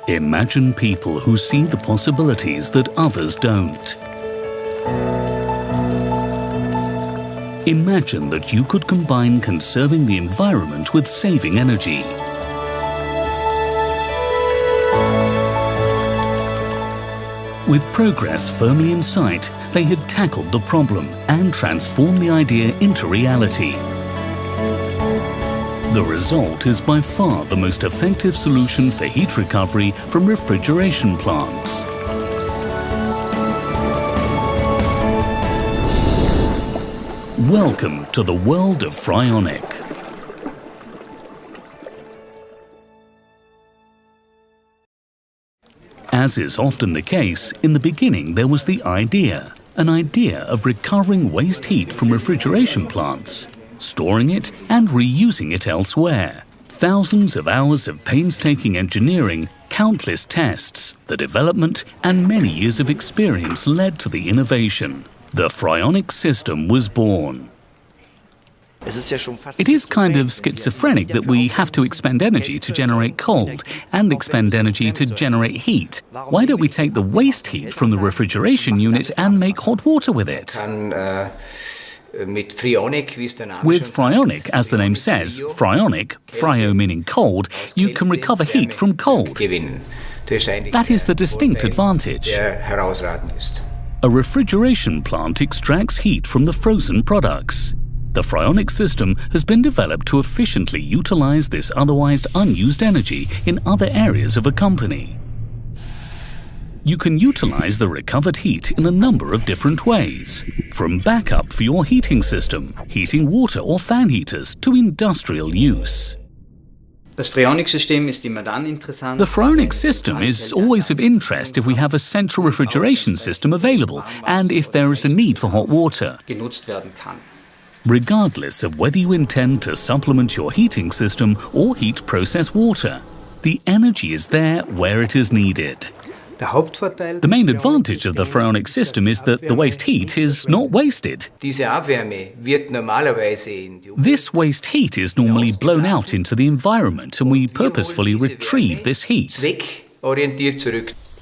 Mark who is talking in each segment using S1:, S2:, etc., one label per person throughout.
S1: Imagine people who see the possibilities that others don't. Imagine that you could combine conserving the environment with saving energy. With progress firmly in sight, they had tackled the problem and transformed the idea into reality. The result is by far the most effective solution for heat recovery from refrigeration plants. Welcome to the world of Fryonic. As is often the case, in the beginning there was an idea of recovering waste heat from refrigeration plants, storing it and reusing it elsewhere. Thousands of hours of painstaking engineering, countless tests, the development and many years of experience led to the innovation. The Fryonic system was born. It is kind of schizophrenic that we have to expend energy to generate cold and expend energy to generate heat. Why don't we take the waste heat from the refrigeration unit and make hot water with it? With Fryonic, as the name says, Fryonic, fryo meaning cold, you can recover heat from cold. That is the distinct advantage. A refrigeration plant extracts heat from the frozen products. The Fryonic system has been developed to efficiently utilize this otherwise unused energy in other areas of a company. You can utilize the recovered heat in a number of different ways, from backup for your heating system, heating water or fan heaters, to industrial use. The Fryonic system is always of interest if we have a central refrigeration system available and if there is a need for hot water. Regardless of whether you intend to supplement your heating system or heat process water, the energy is there where it is needed. The main advantage of the Fryonic system is that the waste heat is not wasted. This waste heat is normally blown out into the environment and we purposefully retrieve this heat.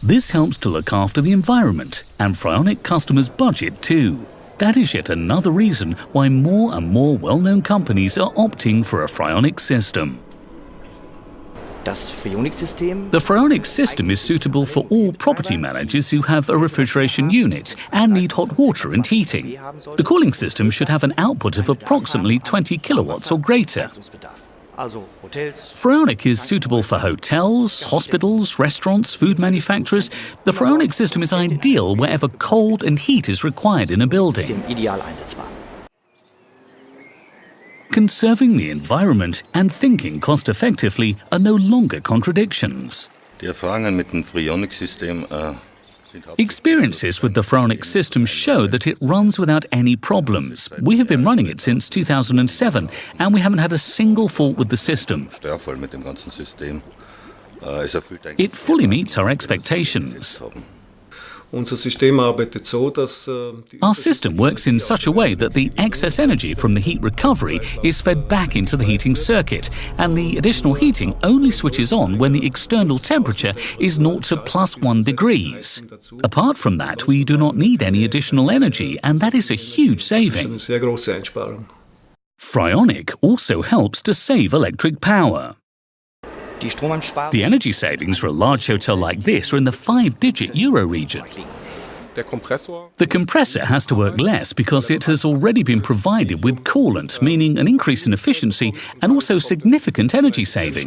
S1: This helps to look after the environment and Fryonic customers' budget too. That is yet another reason why more and more well-known companies are opting for a Fryonic system. The Fryonic system is suitable for all property managers who have a refrigeration unit and need hot water and heating. The cooling system should have an output of approximately 20 kilowatts or greater. Fryonic is suitable for hotels, hospitals, restaurants, food manufacturers. The Fryonic system is ideal wherever cold and heat is required in a building. Conserving the environment and thinking cost-effectively are no longer contradictions. Experiences with the Fryonic system show that it runs without any problems. We have been running it since 2007 and we haven't had a single fault with the system. It fully meets our expectations. Our system works in such a way that the excess energy from the heat recovery is fed back into the heating circuit, and the additional heating only switches on when the external temperature is 0 to +1 degrees. Apart from that, we do not need any additional energy, and that is a huge saving. Fryonic also helps to save electric power. The energy savings for a large hotel like this are in the 5-digit euro region. The compressor has to work less because it has already been provided with coolant, meaning an increase in efficiency and also significant energy savings.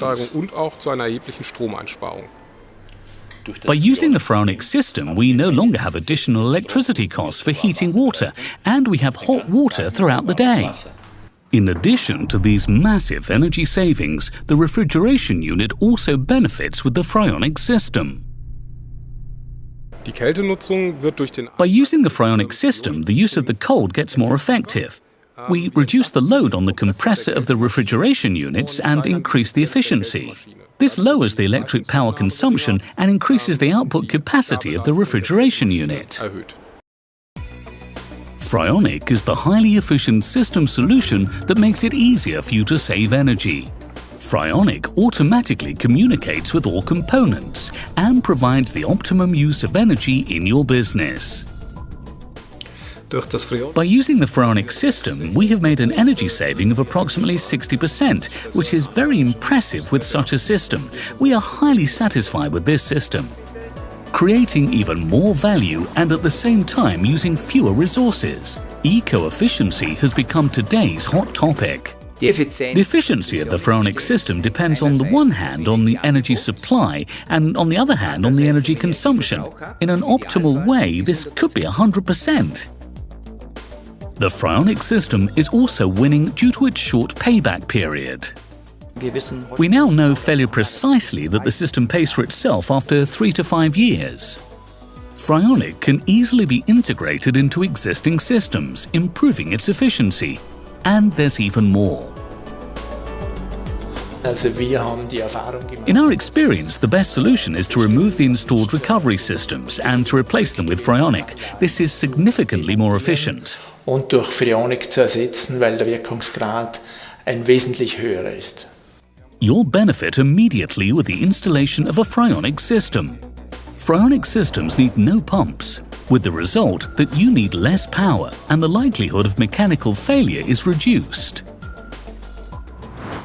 S1: By using the Fryonic system, we no longer have additional electricity costs for heating water, and we have hot water throughout the day. In addition to these massive energy savings, the refrigeration unit also benefits with the Fryonic system. By using the Fryonic system, the use of the cold gets more effective. We reduce the load on the compressor of the refrigeration units and increase the efficiency. This lowers the electric power consumption and increases the output capacity of the refrigeration unit. Fryonic is the highly efficient system solution that makes it easier for you to save energy. Fryonic automatically communicates with all components and provides the optimum use of energy in your business. By using the Fryonic system, we have made an energy saving of approximately 60%, which is very impressive with such a system. We are highly satisfied with this system. Creating even more value and at the same time using fewer resources. Eco-efficiency has become today's hot topic. The efficiency of the Fryonic system depends on the one hand on the energy supply and on the other hand on the energy consumption. In an optimal way, this could be 100%. The Fryonic system is also winning due to its short payback period. We now know fairly precisely that the system pays for itself after 3 to 5 years. Fryonic can easily be integrated into existing systems, improving its efficiency. And there's even more. In our experience, the best solution is to remove the installed recovery systems and to replace them with Fryonic. This is significantly more efficient.
S2: Und durch Fryonic zu ersetzen, weil der Wirkungsgrad ein wesentlich höherer ist.
S1: You'll benefit immediately with the installation of a Fryonic system. Fryonic systems need no pumps, with the result that you need less power and the likelihood of mechanical failure is reduced.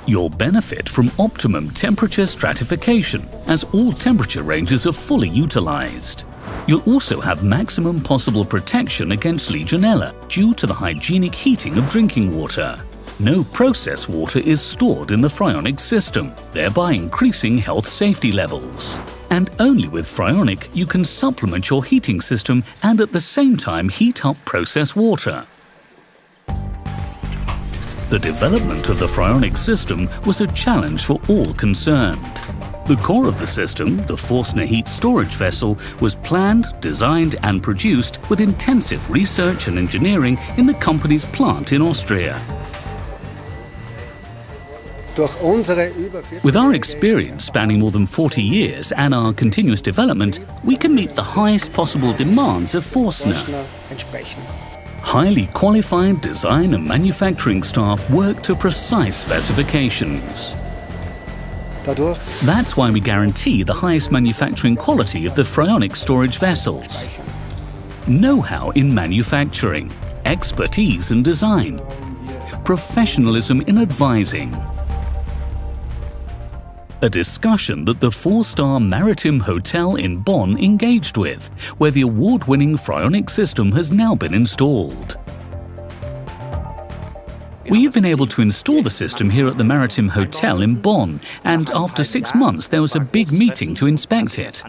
S1: You'll benefit from optimum temperature stratification, as all temperature ranges are fully utilized. You'll also have maximum possible protection against Legionella due to the hygienic heating of drinking water. No process water is stored in the Fryonic system, thereby increasing health safety levels. And only with Fryonic you can supplement your heating system and at the same time heat up process water. The development of the Fryonic system was a challenge for all concerned. The core of the system, the Forstner heat storage vessel, was planned, designed and produced with intensive research and engineering in the company's plant in Austria. With our experience spanning more than 40 years and our continuous development, we can meet the highest possible demands of Forstner. Highly qualified design and manufacturing staff work to precise specifications. That's why we guarantee the highest manufacturing quality of the Fryonic storage vessels. Know-how in manufacturing, expertise in design, professionalism in advising. A discussion that the 4-star Maritime Hotel in Bonn engaged with, where the award-winning Fryonic system has now been installed. We have been able to install the system here at the Maritime Hotel in Bonn, and after 6 months there was a big meeting to inspect it.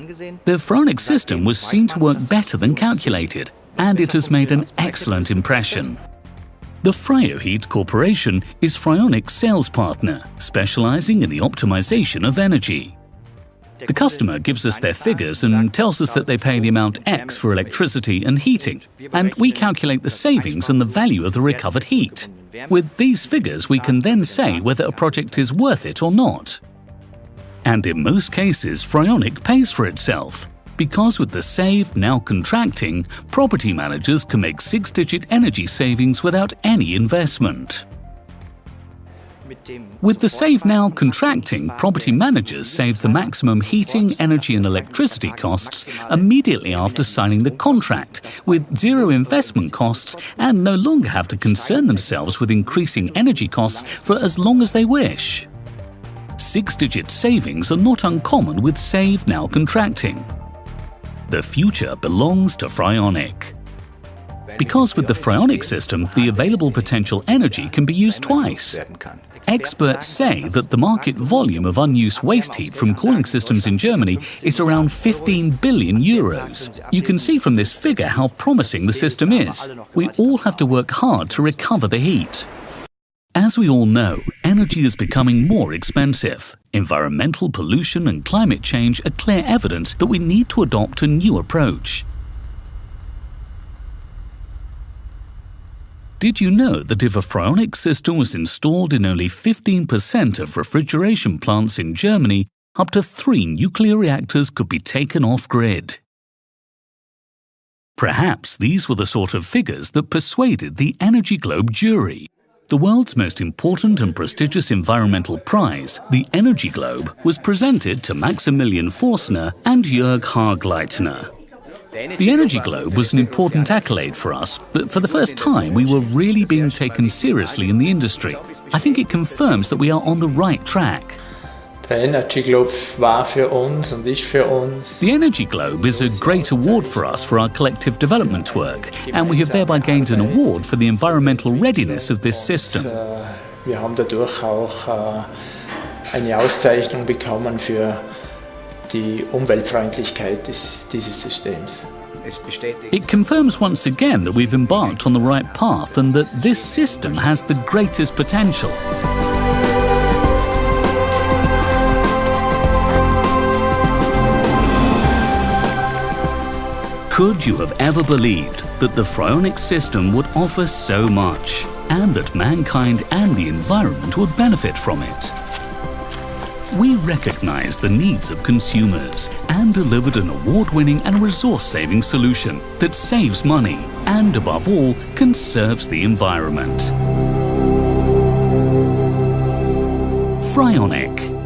S1: The Fryonic system was seen to work better than calculated, and it has made an excellent impression. The FrioHeat Corporation is Fryonic's sales partner, specializing in the optimization of energy. The customer gives us their figures and tells us that they pay the amount X for electricity and heating, and we calculate the savings and the value of the recovered heat. With these figures, we can then say whether a project is worth it or not. And in most cases, Fryonic pays for itself, because with the Save Now contracting, property managers can make 6-digit energy savings without any investment. With the Save Now contracting, property managers save the maximum heating, energy and electricity costs immediately after signing the contract, with zero investment costs, and no longer have to concern themselves with increasing energy costs for as long as they wish. 6-digit savings are not uncommon with Save Now contracting. The future belongs to Fryonic. Because with the Fryonic system, the available potential energy can be used twice. Experts say that the market volume of unused waste heat from cooling systems in Germany is around 15 billion euros. You can see from this figure how promising the system is. We all have to work hard to recover the heat. As we all know, energy is becoming more expensive. Environmental pollution and climate change are clear evidence that we need to adopt a new approach. Did you know that if a Fryonic system was installed in only 15% of refrigeration plants in Germany, up to 3 nuclear reactors could be taken off-grid? Perhaps these were the sort of figures that persuaded the Energy Globe jury. The world's most important and prestigious environmental prize, the Energy Globe, was presented to Maximilian Forstner and Jörg Haagleitner. The Energy Globe was an important accolade for us, but for the first time we were really being taken seriously in the industry. I think it confirms that we are on the right track.
S2: Der Energy Globe war für uns und ist für uns.
S1: The Energy Globe is a great award for us for our collective development work, and we have thereby gained an award for the environmental readiness of this system.
S2: Wir haben dadurch auch eine Auszeichnung bekommen für die Umweltfreundlichkeit dieses Systems.
S1: It confirms once again that we've embarked on the right path and that this system has the greatest potential. Could you have ever believed that the Fryonic system would offer so much, and that mankind and the environment would benefit from it? We recognized the needs of consumers and delivered an award-winning and resource-saving solution that saves money and, above all, conserves the environment. Fryonic.